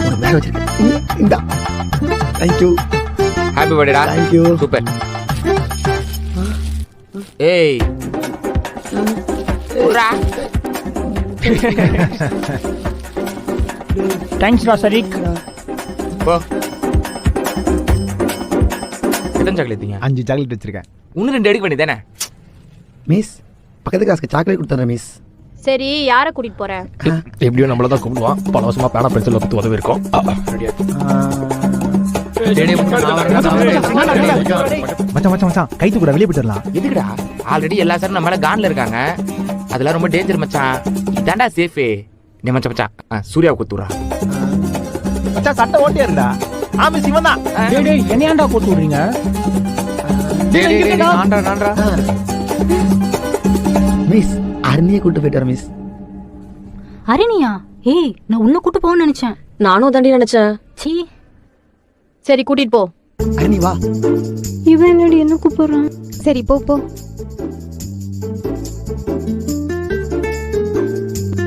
ஒரு பேக் வச்சிருக்கேன். இந்தா. Thank you. ஹாப்பி பர்த்டேடா. Thank you. சூப்பர். ஏய் உரா. தேங்க்ஸ் டா சரீக். போ. எத்தனை சாக்லேட் தீங்க? 5 சாக்லேட் வச்சிருக்கேன். இன்னும் 2 எடுக்க வேண்டியதானே? மிஸ் பக்கத்து கிளாஸ்க்கு சாக்லேட் கொடுத்துறேன் மிஸ். சரி யார கூட்டிட்டு போற? எப்படியோ நம்மள தான் கூப்பிடுவான். பல வருஷமா பேனா பென்சில் பத்தி உதவி இருக்கோம். மச்சான் கைத்து கூட வெளியே போயிடலாம். எதுக்குடா? ஆல்ரெடி எல்லா சாரும் நம்ம மேல கான்ல இருக்காங்க. அதெல்லாம் ரொம்ப டேஞ்சர் மச்சான். இதாண்டா சேஃபே. நீ மச்சான் சூர்யாவை குத்துறா. மச்சான் சட்டை ஓட்டியா இருந்தா. ஆமா சிவன் தான். டேய் டேய் என்னையாண்டா போட்டு விடுறீங்க? நான்டா. மிஸ் அருணியை கூட்டு போயிட்டு வரேன் மிஸ். அருணியா? ஏய் நான் உன்னை கூட்டு போகணும்னு நினைச்சேன். நானும் தாண்டி நினைச்சேன். சீ. சரி கூட்டிட்டு போ. அருணி வா. இவன் என்னடி என்ன கூப்பிடுறான்? சரி போ போ.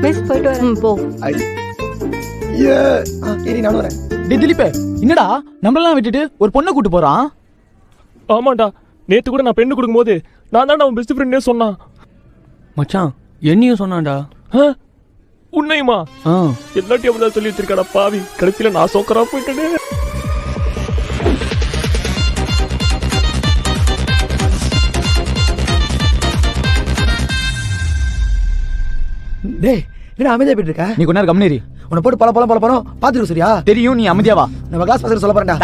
மிஸ் போயிட்டு வரேன். போ. ஏ இனி நான் வரேன். டேய் திலீப் என்னடா நம்மளெல்லாம் விட்டுட்டு ஒரு பொண்ணை கூட்டு போறான்? ஆமாண்டா, நேத்து கூட நான் பெண்ணு கொடுக்கும்போது நான் தான் அவன் பெஸ்ட் ஃப்ரெண்ட்னே சொன்னான். மச்சான் என்னையும் சொன்னான்டா. உன்னையுமா? எல்லாத்தையும் அப்படிதான் சொல்லி வச்சிருக்காடா பாவி. கடைசியில நான் சோக்கரா போயிட்டேன். டேய் என்ன அமைதியா போயிட்டு இருக்க? நீ கொஞ்ச நேரம் கம்னேரி. உன்னை போட்டு பல பாத்துருக்கு சரியா? தெரியும், நீ அமைதியா வா. நம்ம கிளாஸ் பசங்க சொல்ல போறேன்டா.